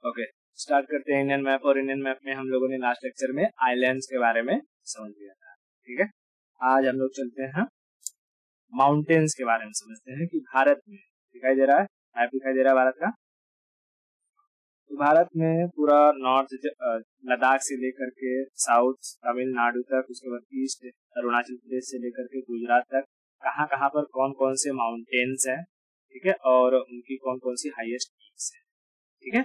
Okay, start करते हैं Indian map. और इंडियन मैप में हम लोगों ने लास्ट लेक्चर में आइलैंड्स के बारे में समझ लिया था। ठीक है, आज हम लोग चलते हैं माउंटेन्स के बारे में समझते हैं कि भारत में दिखाई दे रहा है, मैप दिखाई दे रहा है भारत का। तो भारत में पूरा नॉर्थ लद्दाख से लेकर के साउथ तमिलनाडु तक, उसके बाद ईस्ट अरुणाचल प्रदेश से लेकर के गुजरात तक, कहाँ कहाँ पर कौन कौन से माउंटेन्स है, ठीक है, और उनकी कौन कौन सी हाईएस्ट पीक्स है। ठीक है,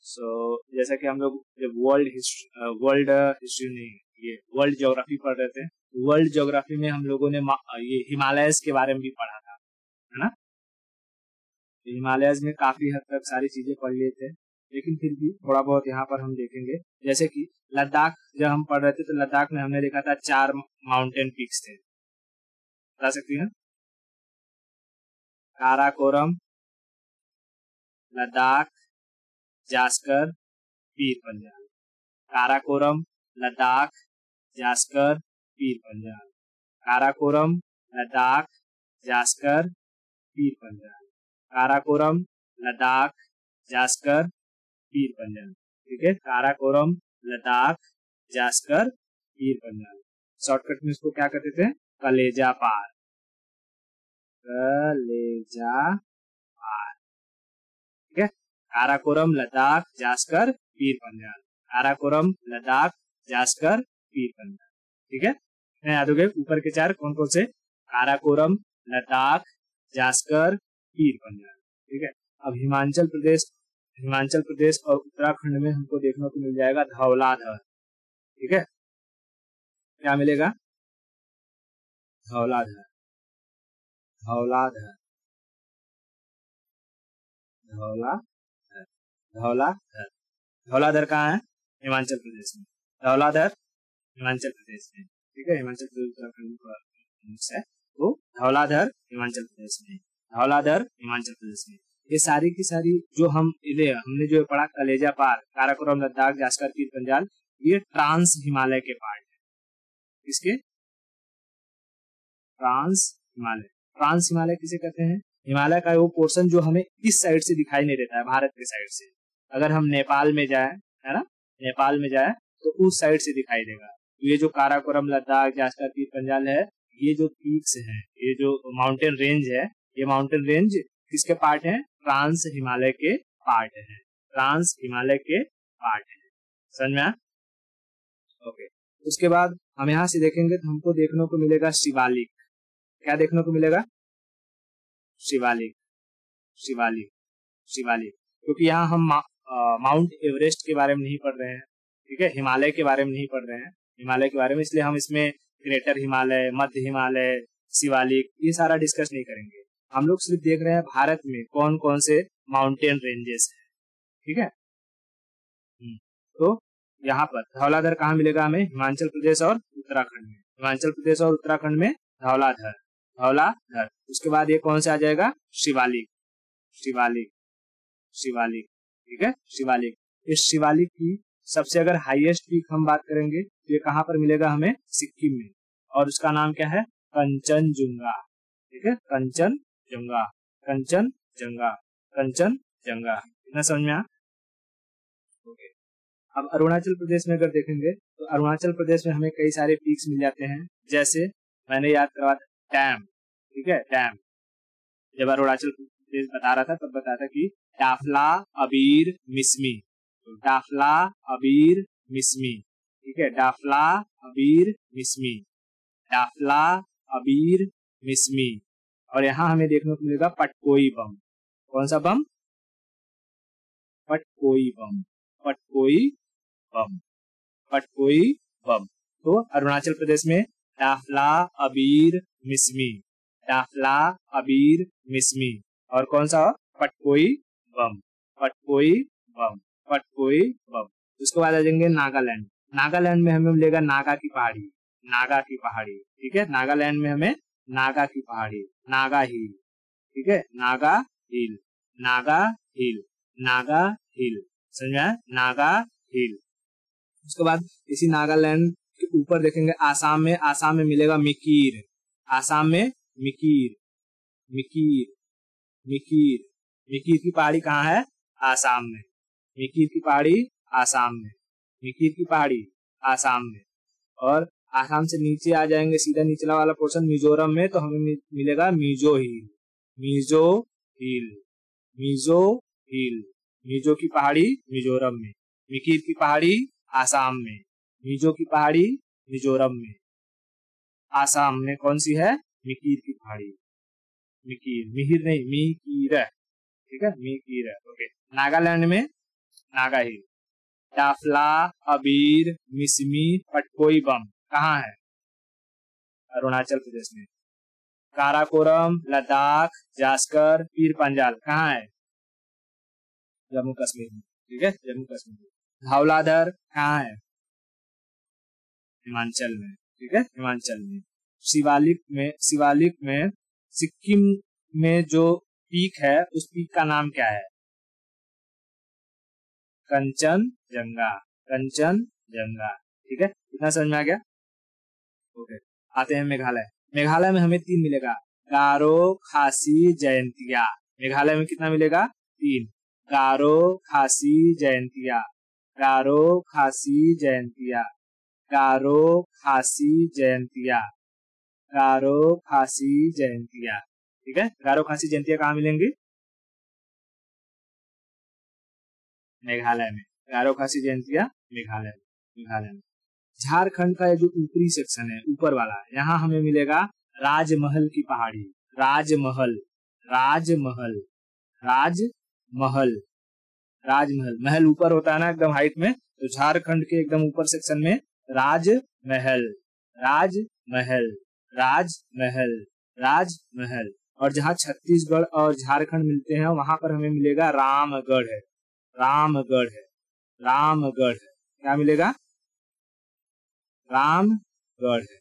सो जैसा कि हम लोग जब वर्ल्ड हिस्ट्री नहीं, ये वर्ल्ड ज्योग्राफी पढ़ रहे थे, वर्ल्ड ज्योग्राफी में हम लोगों ने ये हिमालयस के बारे में भी पढ़ा था, है ना। हिमालयस में काफी हद तक सारी चीजें पढ़ लिए थे, लेकिन फिर भी थोड़ा बहुत यहाँ पर हम देखेंगे। जैसे कि लद्दाख जब हम पढ़ रहे थे तो लद्दाख में हमने देखा था 4 माउंटेन पीक्स थे, बता सकती हैं? काराकोरम, लद्दाख, जास्कर, पीर पंजाल। काराकोरम, लद्दाख, जास्कर, पीर पंजाल। काराकोरम, लद्दाख, जास्कर, पीर पंजाल। काराकोरम, लद्दाख, जास्कर, पीर पंजाल। ठीक है, काराकोरम, लद्दाख, जास्कर, पीर पंजाल। शॉर्टकट में इसको क्या कहते थे? कलेजा पार। कलेजा पार। ठीक है, काराकोरम, लद्दाख, जास्कर, पीर पंजाल। काराकोरम, लद्दाख, जास्कर, पीर पंजाल। ठीक है, याद हो गए ऊपर के 4 कौन कौन से? काराकोरम, लद्दाख, जास्कर, पीर पंजाल। ठीक है, अब हिमाचल प्रदेश और उत्तराखंड में हमको देखने को मिल जाएगा धौलाधर। ठीक है, क्या मिलेगा? धौलाधर। धौलाधर, धौलाधर, धौलाधर। धौलाधर कहाँ है? हिमाचल प्रदेश में। धौलाधर हिमाचल प्रदेश में। ठीक है, हिमाचल प्रदेश उत्तराखंड से, तो धौलाधर हिमाचल प्रदेश में। धौलाधर हिमाचल प्रदेश में। ये सारी की सारी जो हमने जो पढ़ा कलेजा पार, काराकोरम, लद्दाख, जास्कर, पीर पंजाल, ये ट्रांस हिमालय के पार्ट है। किसके? ट्रांस हिमालय। ट्रांस हिमालय किसे कहते हैं? हिमालय का वो पोर्शन जो हमें इस साइड से दिखाई नहीं देता है, भारत के साइड से। अगर हम नेपाल में जाए, है ना, नेपाल में जाए तो उस साइड से दिखाई देगा। तो ये जो काराकोरम, लद्दाख, जास्कर, पीर पंजाल है, ये जो पीक्स हैं, ये जो माउंटेन रेंज है, ये माउंटेन रेंज किसके पार्ट है? ट्रांस हिमालय के पार्ट है। ट्रांस हिमालय के पार्ट है। समझ में आया? ओके, उसके बाद हम यहाँ से देखेंगे तो हमको देखने को मिलेगा शिवालिक। क्या देखने को मिलेगा? शिवालिक, शिवालिक, शिवालिक। क्योंकि यहाँ हम माउंट एवरेस्ट के बारे में नहीं पढ़ रहे हैं, ठीक है, हिमालय के बारे में नहीं पढ़ रहे हैं, हिमालय के बारे में, इसलिए हम इसमें ग्रेटर हिमालय, मध्य हिमालय, शिवालिक, ये सारा डिस्कस नहीं करेंगे। हम लोग सिर्फ देख रहे हैं भारत में कौन कौन से माउंटेन रेंजेस हैं। ठीक है, तो यहाँ पर धौलाधर कहाँ मिलेगा हमें? हिमाचल प्रदेश और उत्तराखंड में। हिमाचल प्रदेश और उत्तराखंड में धौलाधर, धौलाधर। उसके बाद ये कौन से आ जाएगा? शिवालिक, शिवालिक, शिवालिक। ठीक है, शिवालिक। इस शिवालिक की सबसे अगर हाईएस्ट पीक हम बात करेंगे तो ये कहाँ पर मिलेगा हमें? सिक्किम में, और उसका नाम क्या है? कंचनजुंगा। ठीक है, कंचनजुंगा, कंचनजंगा, कंचनजंगा। इतना समझ में आया? ओके, अब अरुणाचल प्रदेश में अगर देखेंगे तो अरुणाचल प्रदेश में हमें कई सारे पीक्स मिल जाते हैं। जैसे मैंने याद करवा डैम। ठीक है, डैम। जब अरुणाचल प्रदेश बता रहा था तब बताया था कि डाफला, अबीर, मिसमी। तो डाफला, अबीर, मिसमी। ठीक है, डाफला, अबीर, मिसमी, डाफला, अबीर, मिसमी। और यहाँ हमें देखने को मिलेगा पटकोई बम। कौन सा बम? पटकोई बम, पटकोई बम, पटकोई बम। तो अरुणाचल प्रदेश में डाफला, अबीर, मिसमी, डाफला, अबीर, मिसमी, और कौन सा? पटकोई बम, पटकोई बम, पटकोई बम। उसके बाद आ जाएंगे नागालैंड। नागालैंड में हमें मिलेगा नागा की पहाड़ी, नागा की पहाड़ी। ठीक है, नागालैंड में हमें नागा की पहाड़ी, नागा हिल। ठीक है, नागा हिल, नागा हिल, नागा हिल। समझ में आया? नागा हिल। उसके बाद इसी नागालैंड के ऊपर देखेंगे आसाम में। आसाम में मिलेगा मिकीर। आसाम में मिकीर, मिकीर, मिकीर। मिकीर की पहाड़ी कहाँ है? आसाम में। मिकीर की पहाड़ी आसाम में, मिकीर की पहाड़ी आसाम में। और आसाम से नीचे आ जाएंगे सीधा निचला वाला पोर्शन मिजोरम में, तो हमें मिलेगा मिजो हिल, मिजो हिल, मिजो हिल। मिजो की पहाड़ी मिजोरम में, मिकीर की पहाड़ी आसाम में, मिजो की पहाड़ी मिजोरम में। आसाम में कौन सी है? मिकीर की पहाड़ी, मिकीर, मिहिर नहीं, मिकीर, ठीक है, मिकीर। ओके। नागालैंड में नागा हिल। डाफला, अबीर, मिसमी, पटकोई बम कहाँ है? अरुणाचल प्रदेश में। काराकोरम, लद्दाख, जास्कर, पीर पंजाल कहाँ है? जम्मू कश्मीर में, ठीक है, जम्मू कश्मीर। धौलाधर कहाँ है? हिमाचल में, ठीक है, हिमाचल में। शिवालिक में सिक्किम में जो पीक है उस पीक का नाम क्या है? कंचनजंगा, कंचनजंगा, ठीक है। इतना समझ में आ गया? ओके। आते हैं मेघालय। मेघालय में हमें 3 मिलेगा, गारो, खासी, जयंतिया। मेघालय में कितना मिलेगा? 3। गारो, खासी, जयंतिया, गारो, खासी, जयंतिया, गारो, खासी, जयंतिया, गारो, खासी, जयंतिया, ठीक है। गारो, खासी, जयंतिया कहाँ मिलेंगी? मेघालय में। गारो, खासी, जयंतिया मेघालय में, मेघालय में। झारखंड का ये जो ऊपरी सेक्शन है, ऊपर वाला, यहाँ हमें मिलेगा राजमहल की पहाड़ी, राजमहल, राजमहल, राजमहल, राजमहल। महल ऊपर होता है ना एकदम हाइट में, तो झारखंड के एकदम ऊपर सेक्शन में राजमहल, राजमहल, राजमहल, राजमहल। और जहाँ छत्तीसगढ़ और झारखंड मिलते हैं वहां पर हमें मिलेगा रामगढ़ है, रामगढ़ है, रामगढ़ है। क्या मिलेगा? रामगढ़ है,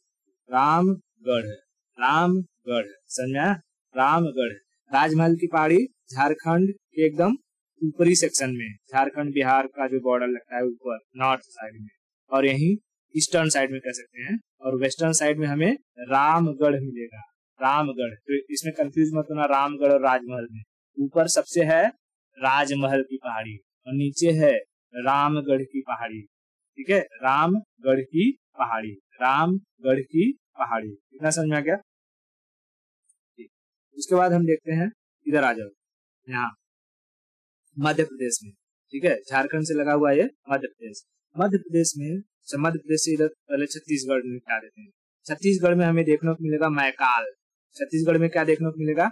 रामगढ़ है, रामगढ़ है। समझ में आया? रामगढ़ है। राजमहल की पहाड़ी झारखंड के एकदम ऊपरी सेक्शन में, झारखंड बिहार का जो बॉर्डर लगता है ऊपर नॉर्थ साइड में, और यही ईस्टर्न साइड में कह सकते हैं, और वेस्टर्न साइड में हमें रामगढ़ मिलेगा, रामगढ़। तो इसमें कंफ्यूज मत होना रामगढ़ और राजमहल में। ऊपर सबसे है राजमहल की पहाड़ी और नीचे है रामगढ़ की पहाड़ी, ठीक है, रामगढ़ की पहाड़ी, रामगढ़ की पहाड़ी। इतना समझ में आ गया? उसके बाद हम देखते हैं, इधर आ जाओ, यहाँ मध्य प्रदेश में, ठीक है, झारखंड से लगा हुआ है मध्य प्रदेश। मध्य प्रदेश में, मध्य प्रदेश से इधर पहले छत्तीसगढ़ में क्या देते हैं? छत्तीसगढ़ में हमें देखने को मिलेगा मैकाल। छत्तीसगढ़ में क्या देखने को मिलेगा?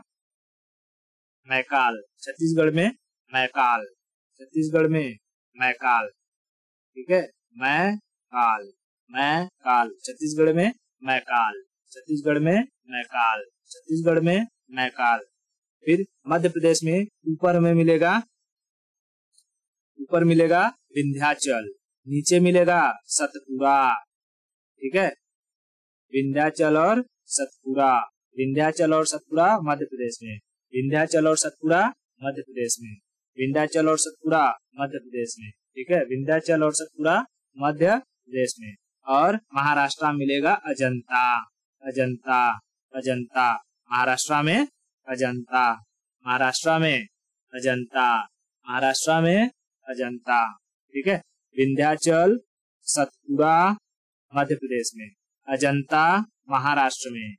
मैकाल। छत्तीसगढ़ में मैकाल, छत्तीसगढ़ में मैकाल, ठीक है, मैकाल, मैकाल, छत्तीसगढ़ में मैकाल, छत्तीसगढ़ में मैकाल, छत्तीसगढ़ में मैकाल। फिर मध्य प्रदेश में ऊपर हमें मिलेगा, ऊपर मिलेगा विंध्याचल, नीचे मिलेगा सतपुरा, ठीक है, विंध्याचल और सतपुरा, विंध्याचल और सतपुरा मध्य प्रदेश में, विंध्याचल और सतपुरा मध्य प्रदेश में, विंध्याचल और सतपुरा मध्य प्रदेश में, ठीक है, विंध्याचल और सतपुरा मध्य प्रदेश में। और महाराष्ट्र मिलेगा अजंता, अजंता, अजंता, महाराष्ट्र में अजंता, महाराष्ट्र में अजंता, महाराष्ट्र में अजंता, ठीक है। विंध्याचल सतपुरा मध्य प्रदेश में, अजंता महाराष्ट्र में,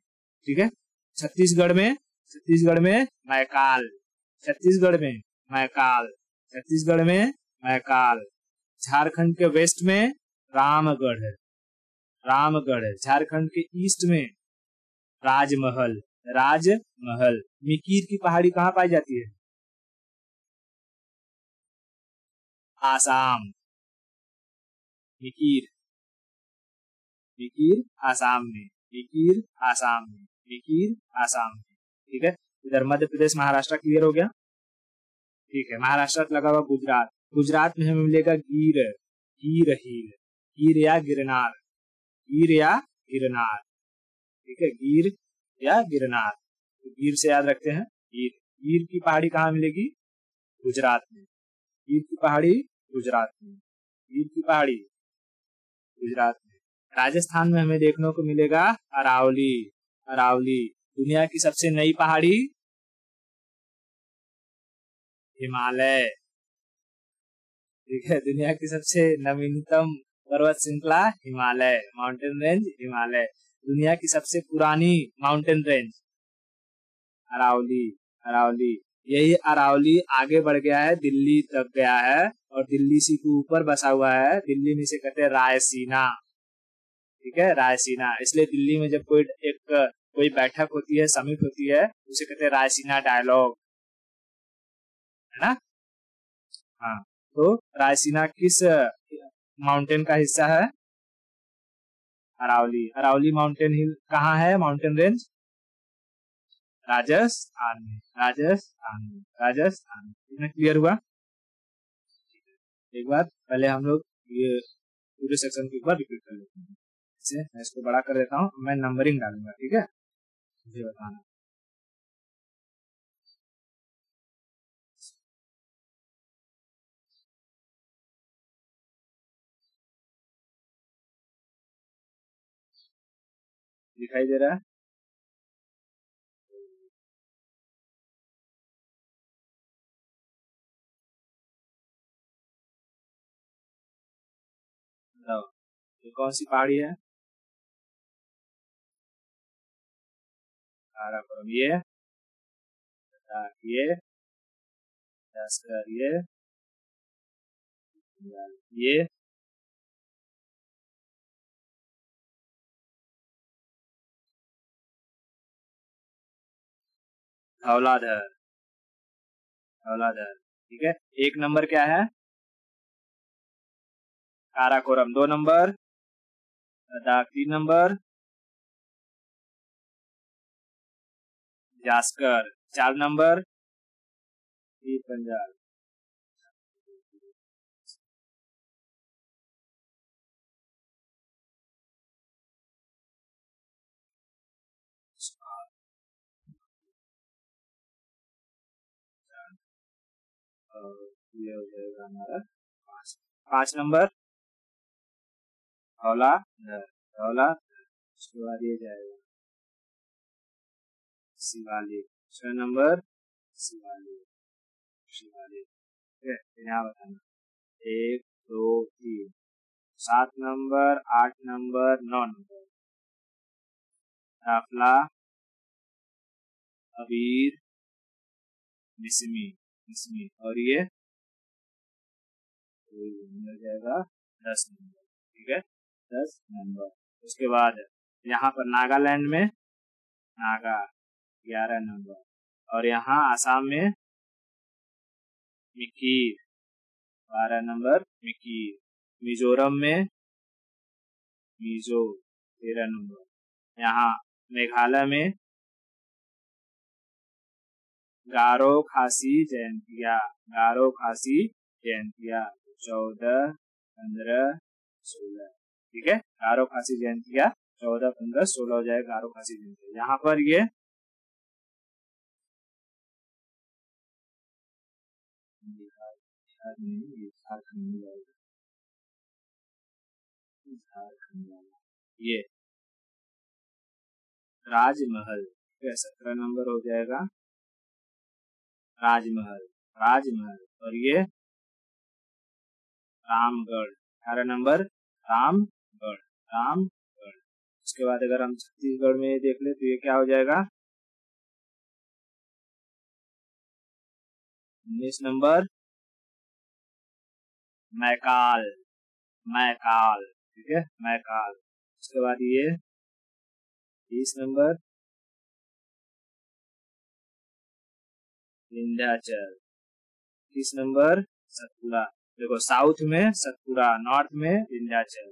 ठीक है। छत्तीसगढ़ में, छत्तीसगढ़ में मैकाल, छत्तीसगढ़ में मैकाल, छत्तीसगढ़ में मैकाल। झारखंड के वेस्ट में रामगढ़ है, रामगढ़ है। झारखंड के ईस्ट में राजमहल, राजमहल। मिकीर की पहाड़ी कहाँ पाई जाती है? आसाम। मिकीर, मिकीर आसाम में, मिकीर आसाम में, मिकीर आसाम में, ठीक है। इधर मध्य प्रदेश महाराष्ट्र क्लियर हो गया, ठीक है। महाराष्ट्र लगा हुआ गुजरात, गुजरात में हमें मिलेगा गिर, गिर हिल, गिर या गिरनार, गिर या गिरनार, ठीक है, गिर या गिरनार। तो गिर से याद रखते हैं गिर। गिर की पहाड़ी कहाँ मिलेगी? गुजरात में, गिर की पहाड़ी गुजरात में, गिर की पहाड़ी गुजरात में। राजस्थान में हमें देखने को मिलेगा अरावली, अरावली। दुनिया की सबसे नई पहाड़ी हिमालय, ठीक है, दुनिया की सबसे नवीनतम पर्वत श्रृंखला हिमालय, माउंटेन रेंज हिमालय। दुनिया की सबसे पुरानी माउंटेन रेंज अरावली, अरावली। यही अरावली आगे बढ़ गया है, दिल्ली तक गया है और दिल्ली से के ऊपर बसा हुआ है। दिल्ली में से कहते हैं रायसीना, ठीक है, रायसीना। इसलिए दिल्ली में जब कोई बैठक होती है, समिट होती है, उसे कहते हैं रायसीना डायलॉग, है ना। हाँ, तो रायसीना किस माउंटेन का हिस्सा है? अरावली। अरावली माउंटेन हिल कहाँ है? माउंटेन रेंज राजस्थान में, राजस्थान में, राजस्थान में। इतना क्लियर हुआ? एक बार पहले हम लोग ये पूरे सेक्शन को एक बार रिपीट कर लेते हैं। इसे मैं इसको बड़ा कर देता हूँ, मैं नंबरिंग डालूंगा, ठीक है, मुझे बताना। दिखाई दे रहा है? बताओ, ये कौन सी पहाड़ी है? काराकोरम। ये जास्कर, ये धौलाधर, धौलाधर, ठीक है। एक नंबर क्या है? Karakoram. 2 number Ladakh. 3 number Zanskar. 4 number Punjab. और ये हो जाएगा हमारा 5 नंबर धौलाधर, धौलाधर। उसके बाद ये जाएगा शिवालिक। 6 नंबर शिवालिक, शिवालिक, ठीक है। यहाँ बताना 1 2 3। 7 नंबर, 8 नंबर, 9 नंबर दाफला, अबीर, मिसमी, मिसमी। और ये मिल जाएगा 10 नंबर, ठीक है, 10 नंबर। उसके बाद यहाँ पर नागालैंड में नागा 11 नंबर, और यहाँ आसाम में मिकीर 12 नंबर, मिकीर। मिजोरम में मिजो 13 नंबर। यहाँ मेघालय में गारो खासी जयंतिया, गारो खासी जयंतिया 14 15 16, ठीक है। गारो खासी जयंतिया 14 15 16 हो जाएगा गारो खासी जयंतिया। यहाँ पर ये ये राजमहल, ठीक है, 17 नंबर हो जाएगा राजमहल, राजमहल। और ये रामगढ़ 18 नंबर, रामगढ़, रामगढ़। उसके बाद अगर हम छत्तीसगढ़ में देख ले तो ये क्या हो जाएगा? 19 नंबर मैकाल, मैकाल, ठीक है, मैकाल। उसके बाद ये 20 नंबर विंध्याचल। 30 नंबर सतपुड़ा। देखो, साउथ में सतपुड़ा, नॉर्थ में विंध्याचल,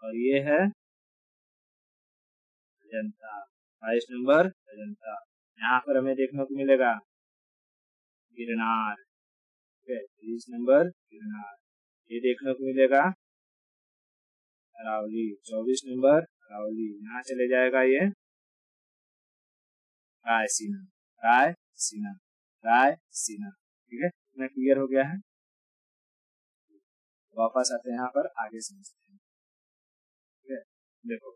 और ये है अजंता। 22 नंबर अजंता। यहाँ पर हमें देखने को मिलेगा गिरनार, ठीक है, 30 नंबर गिरनार। ये देखने को मिलेगा अरावली, 24 नंबर अरावली। यहाँ चले जाएगा ये रायसीना, रायसीना, रायसीना, ठीक है। इतना क्लियर हो गया है। वापस आते हैं यहाँ पर, आगे समझते हैं, ठीक है। देखो,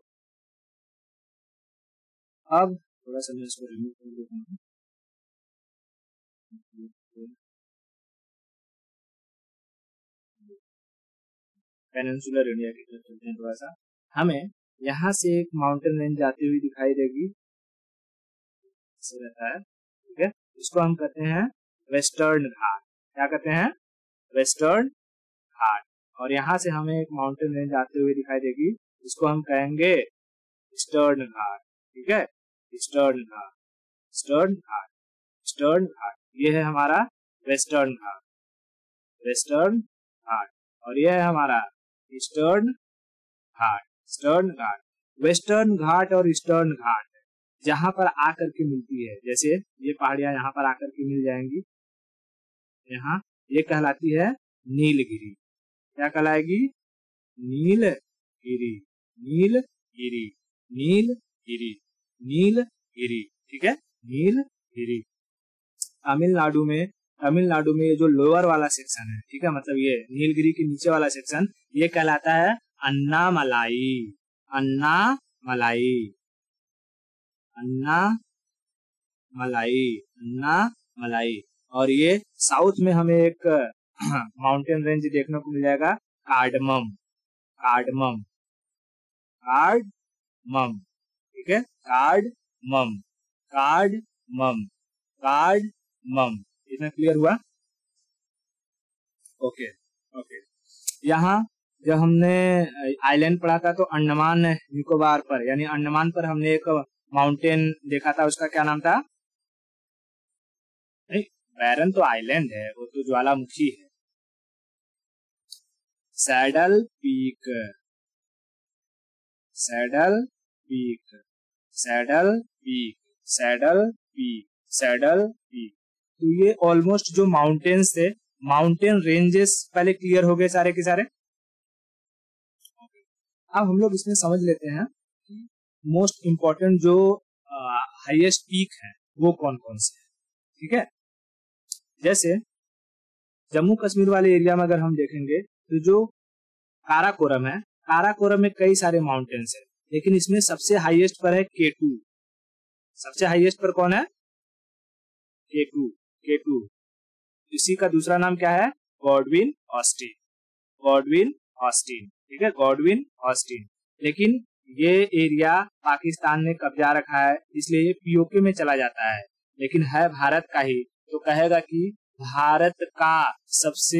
अब थोड़ा सा मैं इसको रिमूव कर देता हूँ। पेनिनसुलर इंडिया की तरफ चलते हैं थोड़ा सा। हमें यहाँ से एक माउंटेन रेंज जाती हुई दिखाई देगी, ऐसे रहता है, ठीक है। इसको हम कहते हैं वेस्टर्न घाट। क्या कहते हैं? वेस्टर्न घाट। और यहाँ से हमें एक माउंटेन रेंज आते हुए दिखाई देगी, इसको हम कहेंगे ईस्टर्न घाट, ठीक है। ईस्टर्न घाट, ईस्टर्न घाट, ईस्टर्न घाट। ये है हमारा वेस्टर्न घाट, वेस्टर्न घाट। और ये है हमारा ईस्टर्न घाट, ईस्टर्न घाट। वेस्टर्न घाट और ईस्टर्न घाट जहां पर आकर के मिलती है, जैसे ये पहाड़ियां यहाँ पर आकर के मिल जाएंगी, यहाँ ये कहलाती है नीलगिरी। क्या कहलाएगी? नीलगिरी, नीलगिरी, नीलगिरी, नीलगिरी, ठीक है, नीलगिरी। तमिलनाडु में ये जो लोअर वाला सेक्शन है, ठीक है, मतलब ये नीलगिरी के नीचे वाला सेक्शन, ये कहलाता है अन्नामलाई, अन्नामलाई, अन्नामलाई, अन्नामलाई। और ये साउथ में हमें एक माउंटेन रेंज देखने को मिल जाएगा, कार्डमम, कार्डमम, कार्डमम, ठीक है, कार्डमम, कार्डमम, कार्डमम। इतना क्लियर हुआ? Okay okay. यहाँ जब हमने आइलैंड पढ़ा था तो अंडमान निकोबार पर, यानी अंडमान पर हमने एक माउंटेन देखा था, उसका क्या नाम था? नहीं, बैरन तो आइलैंड है, वो तो ज्वालामुखी है। Saddle peak, saddle peak, saddle peak, saddle peak, saddle peak. तो ये ऑलमोस्ट जो माउंटेन्स थे, माउंटेन रेंजेस पहले क्लियर हो गए सारे के सारे। अब हम लोग इसमें समझ लेते हैं मोस्ट इम्पोर्टेंट जो हाईएस्ट पीक है वो कौन कौन से है, ठीक है। जैसे जम्मू कश्मीर वाले एरिया में अगर हम देखेंगे तो जो काराकोरम है, काराकोरम में कई सारे माउंटेन्स है, लेकिन इसमें सबसे हाईएस्ट पर है K2। सबसे हाईएस्ट पर कौन है? K2, K2। इसी का दूसरा नाम क्या है? गॉडविन ऑस्टिन, गॉडविन ऑस्टिन, ठीक है, गॉडविन ऑस्टिन। लेकिन ये एरिया पाकिस्तान ने कब्जा रखा है, इसलिए ये पीओके में चला जाता है, लेकिन है भारत का ही, तो कहेगा कि भारत का सबसे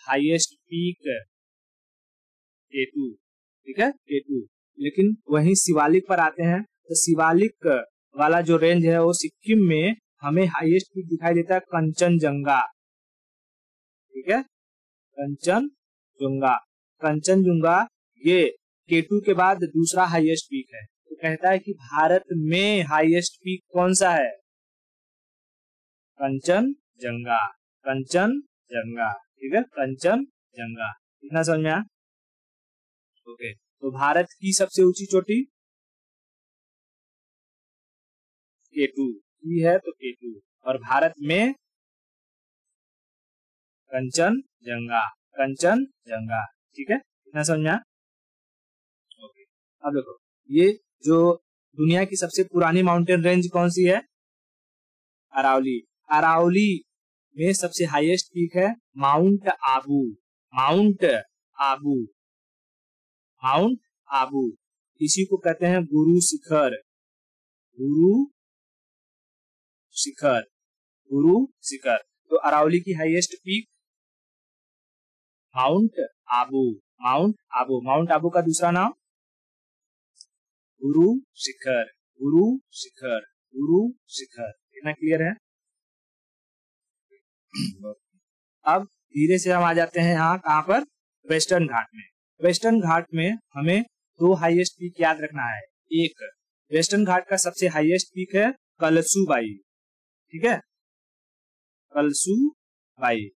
हाईएस्ट पीक K2, ठीक है, K2। लेकिन वहीं शिवालिक पर आते हैं तो शिवालिक वाला जो रेंज है वो सिक्किम में हमें हाईएस्ट पीक दिखाई देता है कंचनजंगा, ठीक है, कंचनजंगा, कंचनजंगा। ये K2 के बाद दूसरा हाईएस्ट पीक है। तो कहता है कि भारत में हाईएस्ट पीक कौन सा है? कंचनजंगा, कंचनजंगा, ठीक है, कंचनजंगा। इतना समझ में आया? ओके। तो भारत की सबसे ऊंची चोटी K2 की है, तो K2। और भारत में कंचनजंगा, कंचनजंगा, ठीक है, इतना समझ में आया? ओके। अब देखो, ये जो दुनिया की सबसे पुरानी माउंटेन रेंज कौन सी है? अरावली। अरावली में सबसे हाईएस्ट पीक है mount Abu, mount Abu, mount Abu. इसी को कहते हैं गुरु शिखर, गुरु शिखर, गुरु शिखर। तो अरावली की highest peak mount Abu, mount Abu. Mount Abu का दूसरा नाम गुरु शिखर, गुरु शिखर, गुरु शिखर। इतना क्लियर है? अब धीरे से हम आ जाते हैं यहाँ कहाँ पर? वेस्टर्न घाट में। वेस्टर्न घाट में हमें दो हाईएस्ट पीक याद रखना है। एक, वेस्टर्न घाट का सबसे हाईएस्ट पीक है कलसूबाई, ठीक है, कलसूबाई।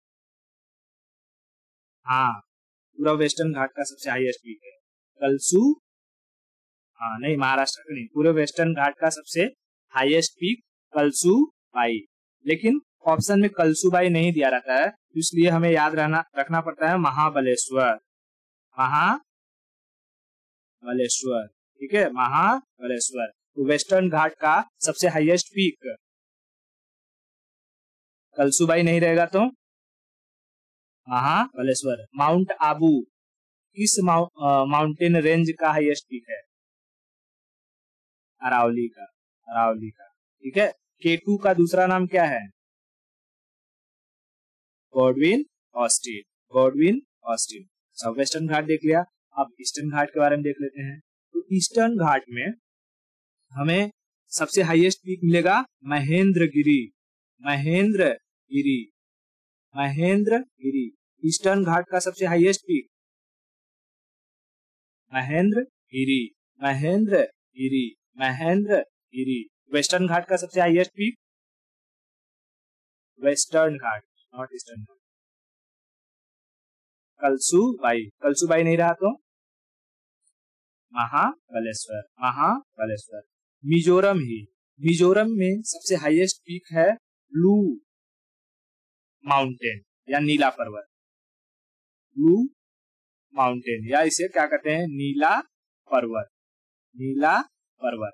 हाँ, पूरा वेस्टर्न घाट का सबसे हाईएस्ट पीक है कलसू, हाँ नहीं, महाराष्ट्र का नहीं, पूरे वेस्टर्न घाट का सबसे हाईएस्ट पीक कलसूबाई। लेकिन ऑप्शन में कलसूबाई नहीं दिया रहता है, इसलिए हमें याद रखना पड़ता है महाबलेश्वर, महाबलेश्वर, ठीक है, महाबलेश्वर। तो वेस्टर्न घाट का सबसे हाईएस्ट पीक कलसूबाई नहीं रहेगा तो महाबलेश्वर। माउंट आबू, किस माउंटेन रेंज का हाईएस्ट पीक है? अरावली का, अरावली का। ठीक है। K2 का दूसरा नाम क्या है? Godwin Austen, Godwin Austen. सब वेस्टर्न घाट देख लिया, अब ईस्टर्न घाट के बारे में देख लेते हैं। तो ईस्टर्न घाट में हमें सबसे हाईएस्ट पीक मिलेगा महेंद्रगिरी, महेंद्रगिरी, महेंद्रगिरी। ईस्टर्न घाट का सबसे highest peak Mahendragiri, Mahendragiri, Mahendragiri. Western Ghat का सबसे highest peak western Ghat, not eastern Ghat. Kalsubai, Kalsubai नहीं रहा तो महाबलेश्वर, महाबलेश्वर। मिजोरम ही, मिजोरम में सबसे हाईएस्ट पीक है ब्लू माउंटेन या नीला पर्वत, ब्लू माउंटेन, या इसे क्या कहते हैं? नीला पर्वत, नीला पर्वत।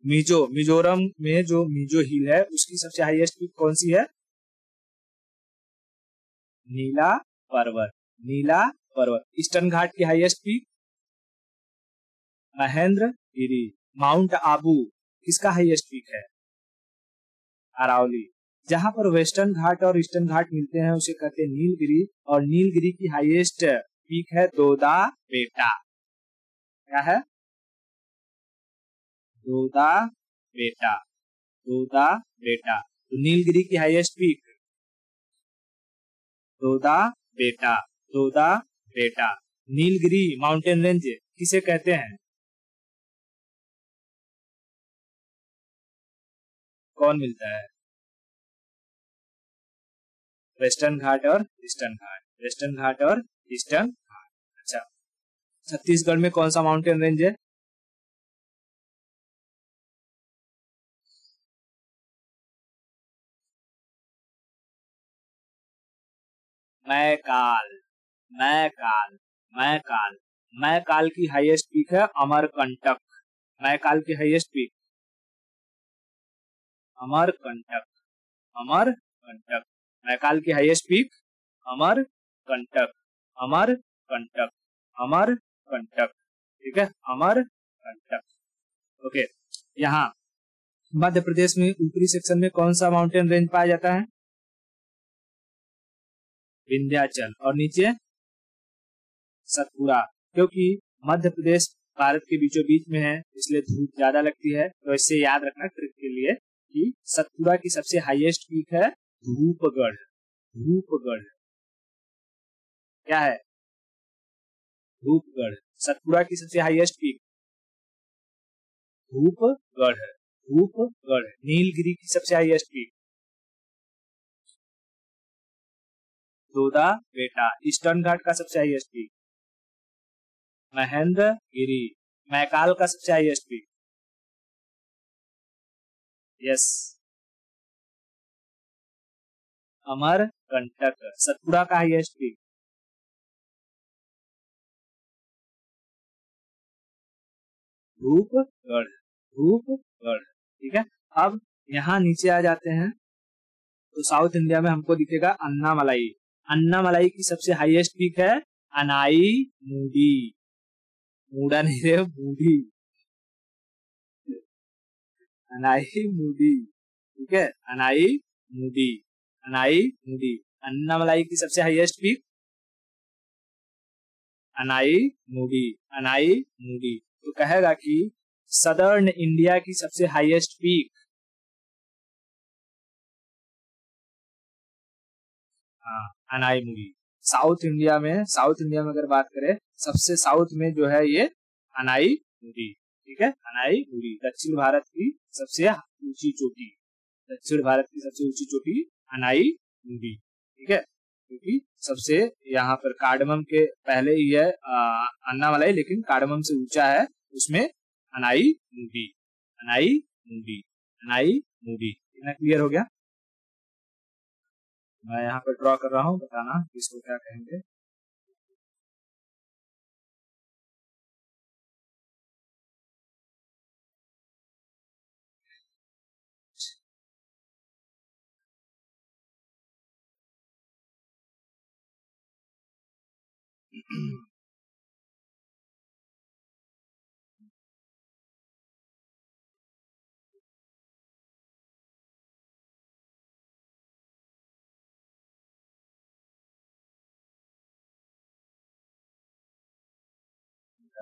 मिजोरम में जो मिजो हिल है उसकी सबसे हाईएस्ट पीक कौन सी है? नीला पर्वत, नीला पर्वत। ईस्टर्न घाट की highest peak Mahendragiri. Mount Abu किसका हाईएस्ट पीक है? अरावली। जहां पर वेस्टर्न घाट और ईस्टर्न घाट मिलते हैं उसे कहते हैं नीलगिरी, और नीलगिरी की हाईएस्ट पीक है दोदा बेटा। क्या है? दोदा बेटा, दोदा बेटा। तो नीलगिरी की हाईएस्ट पीक दोदा बेटा, दोदा बेटा। नीलगिरी माउंटेन रेंज किसे कहते हैं? कौन मिलता है? वेस्टर्न घाट और ईस्टर्न घाट, वेस्टर्न घाट और ईस्टर्न घाट। अच्छा, छत्तीसगढ़ में कौन सा माउंटेन रेंज है? मैकाल, मैकाल, मैकाल। मैकाल की हाईएस्ट पीक है अमरकंटक। मैकाल की हाईएस्ट पीक अमरकंटक, अमरकंटक। मैकाल की हाईएस्ट पीक अमरकंटक, अमरकंटक, अमरकंटक। ठीक है, अमरकंटक। ओके। यहाँ मध्य प्रदेश में ऊपरी सेक्शन में कौन सा माउंटेन रेंज पाया जाता है? विंध्याचल। और नीचे सतपुड़ा। क्योंकि मध्य प्रदेश भारत के बीचों बीच में है इसलिए धूप ज्यादा लगती है, तो इससे याद रखना ट्रिक के लिए कि सतपुड़ा की सबसे हाईएस्ट पीक है धूपगढ़, धूपगढ़। क्या है? धूपगढ़। सतपुड़ा की सबसे हाईएस्ट पीक धूपगढ़, धूपगढ़। नीलगिरी की सबसे हाईएस्ट पीक दोदा बेटा। ईस्टर्न घाट का सबसे हाईएस्ट पीक महेंद्रगिरी। मैकाल का सबसे highest peak yes Amarkantak. Satpura का हाईएस्ट पीक धूपगढ़, धूपगढ़। ठीक है। अब यहाँ नीचे आ जाते हैं तो साउथ इंडिया में हमको दिखेगा अन्नामलाई। अन्नामलाई की सबसे हाईएस्ट पीक है अनाई मुडी, मूडा नहीं रे, मूडी, अनाई मुडी। ठीक है, अनाई मुडी, अनाई मुडी। अन्नामलाई की सबसे हाईएस्ट पीक अनाई मुडी, अनाई मुडी। तो कहेगा कि सदर्न इंडिया की सबसे हाईएस्ट पीक, हाँ, अनाई मुडी। साउथ इंडिया में अगर बात करें सबसे साउथ में जो है ये अनाई मुडी। ठीक है, अनाई मुडी। दक्षिण भारत की सबसे ऊंची चोटी, दक्षिण भारत की सबसे ऊंची चोटी अनाई मुडी। ठीक है, क्योंकि सबसे यहाँ पर कार्डमम के पहले ही है अन्नामलाई, लेकिन कार्डमम से ऊंचा है उसमें अनाई मुडी, अनाई मुडी, अनाई मुडी। इतना क्लियर हो गया? मैं यहाँ पर ड्रॉ कर रहा हूँ, बताना इसको क्या कहेंगे।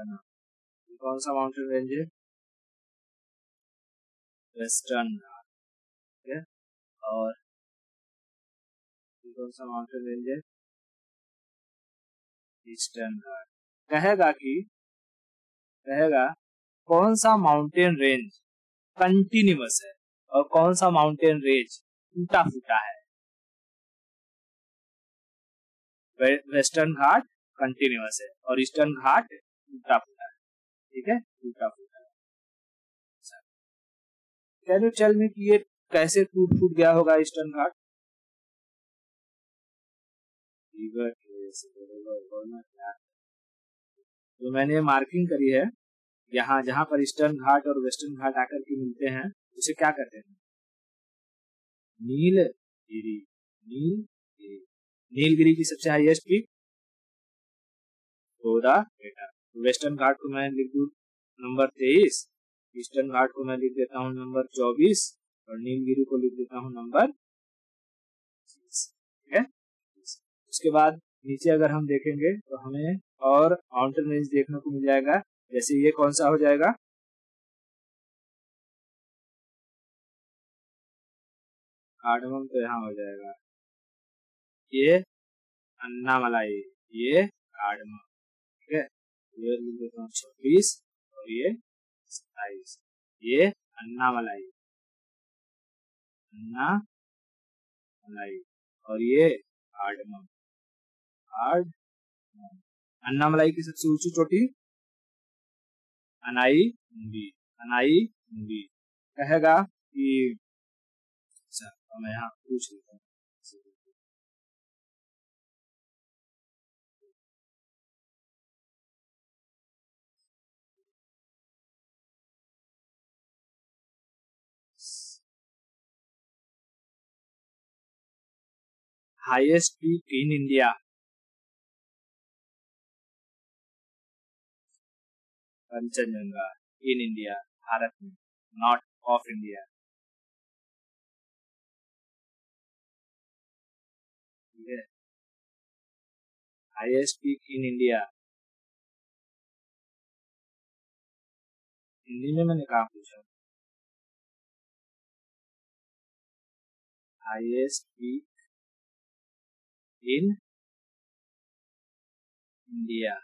ये कौन सा माउंटेन रेंज है? वेस्टर्न घाट। ठीक है, और ये कौन सा माउंटेन रेंज है? ईस्टर्न घाट। कहेगा कौन सा माउंटेन रेंज कंटिन्यूअस है और कौन सा माउंटेन रेंज टूटा फूटा है। वेस्टर्न घाट कंटिन्यूअस है और ईस्टर्न घाट टूटा फूटा है। ठीक है, टूटा फूटा है। कैन यू टेल मी कि ये कैसे टूट फूट गया होगा ईस्टर्न घाट? तो मैंने मार्किंग करी है यहाँ, जहां पर ईस्टर्न घाट और वेस्टर्न घाट आकर के मिलते हैं उसे क्या कहते हैं? नीलगिरी। नीलगिरी। नीलगिरी की सबसे हाईएस्ट पीक गोदा बेटा। वेस्टर्न घाट को मैं लिख दूं नंबर 23, ईस्टर्न घाट को मैं लिख देता हूँ नंबर 24 और नीलगिरी को लिख देता हूँ नंबर 30। ठीक है, उसके बाद नीचे अगर हम देखेंगे तो हमें और माउंटेन रेंज देखने को मिल जाएगा। जैसे ये कौन सा हो जाएगा? कार्डमम तो यहाँ हो जाएगा। ये अन्नामलाई, ये कार्डमम। ठीक है, ये लिख देता हूँ 26 और ये 27। ये अन्नामलाई, अन्नामलाई और ये कार्डमम। कार्डमम। अन्नामलाई की सबसे ऊंची चोटी अनाई मुंगी। अनाई मुंगी। कहेगा कि अच्छा तो मैं यहाँ पूछ लेता हूँ। Highest peak in India. Kanchenjunga in India, Bharat में, नॉट ऑफ इंडिया। ठीक है, highest peak in India. Hindi में मैंने कहा पूछा? Highest peak in India,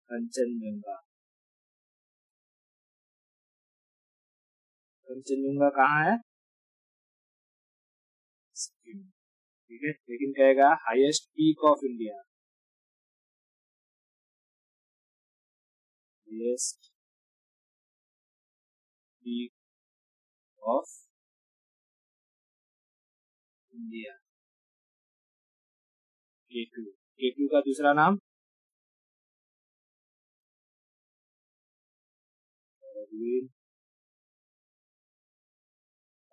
Kanchenjunga. Kanchenjunga कहाँ है? सिक्किम। ठीक है, लेकिन कहेगा highest peak of India. Highest peak of India, K two. K two का दूसरा नाम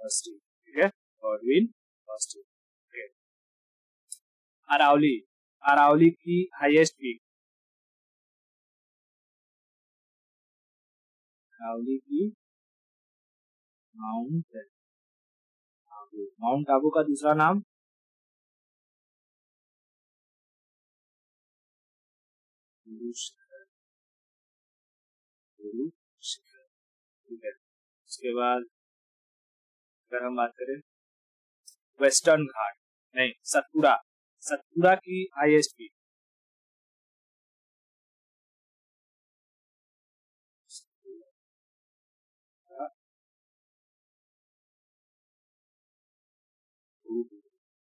ठीक है, गॉडविन फर्स्ट। अरावली। अरावली की हाईएस्ट पीक, अरावली की माउंट आबू। माउंट आबू का दूसरा नाम गुरु शिखर। गुरु शिखर। ठीक है, उसके बाद अगर हम बात करें वेस्टर्न घाट, नहीं सतपुरा। सतपुरा की हाईएस्ट पीक,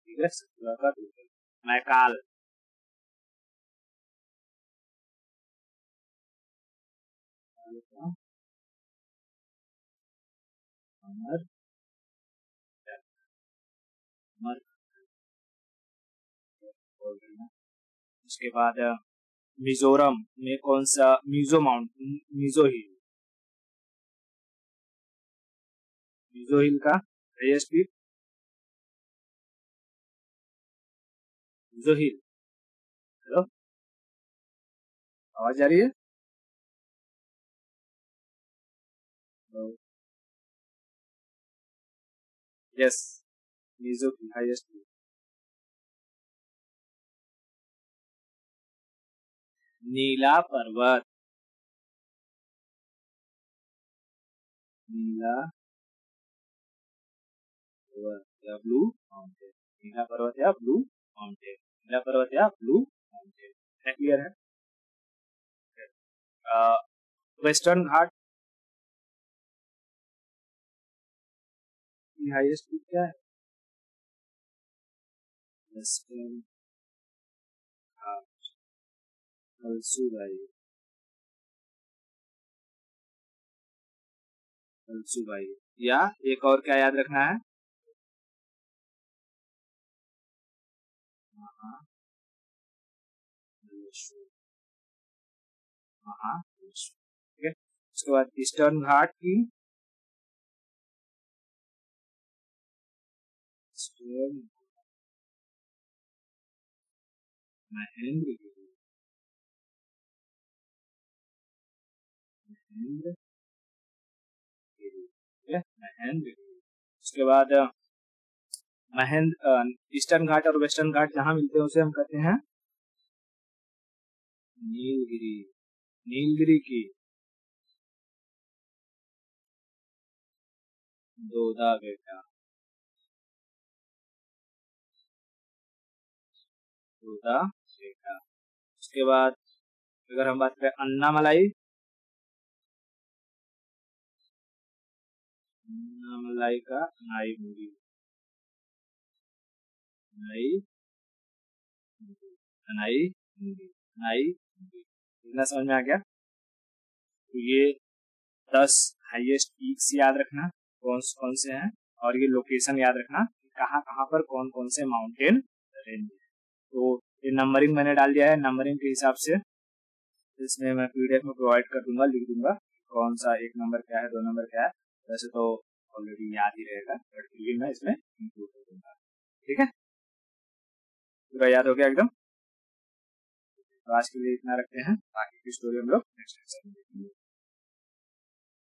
ठीक है, सतपुरा का मैकाल। अमर, अमर। उसके बाद मिजोरम में कौन सा? मिजो माउंट, मिजो हिल। मिजो हिल का हाईएस्ट पीक, मिजो हिल। हेलो, आवाज आ रही है? यस, मिजो की हाईएस्ट पीक। नीला पर्वत, नीला पर्वत या ब्लू माउंटेन, नीला पर्वत या ब्लू माउंटेन, नीला पर्वत या ब्लू माउंटेन। क्लियर है? वेस्टर्न घाट की हाईएस्ट पीक क्या है? वेस्टर्न घाट अलसुबाई, अलसुबाई। या एक और क्या याद रखना है? ठीक है। उसके बाद ईस्टर्न घाट की महेंद्रगिरी, महेंद्रगिरी। उसके बाद ईस्टर्न घाट और वेस्टर्न घाट जहाँ मिलते हैं उसे हम कहते हैं नीलगिरी, नीलगिरी की दोदा बेटा, दोदा बेटा। उसके बाद अगर हम बात करें अन्नामलाई, अन्नामलाई का नाई मुड़ी, नाई नाई नाई, इतना समझ में आ गया? तो ये 10 हाईएस्ट पीक्स याद रखना कौन कौन से हैं, और ये लोकेशन याद रखना कहाँ कहाँ पर कौन कौन से माउंटेन रेंज है। तो ये नंबरिंग मैंने डाल दिया है, नंबरिंग के हिसाब से इसमें मैं पीडीएफ में प्रोवाइड कर दूंगा, लिख दूंगा कौन सा 1 नंबर क्या है, 2 नंबर क्या है। वैसे तो ऑलरेडी याद ही रहेगा, बट फिर भी मैं इसमें इंक्लूड कर दूंगा। ठीक है, पूरा याद हो गया एकदम? तो आज के लिए इतना रखते हैं, बाकी की स्टोरी हम लोग नेक्स्ट लेक्चर में देखेंगे।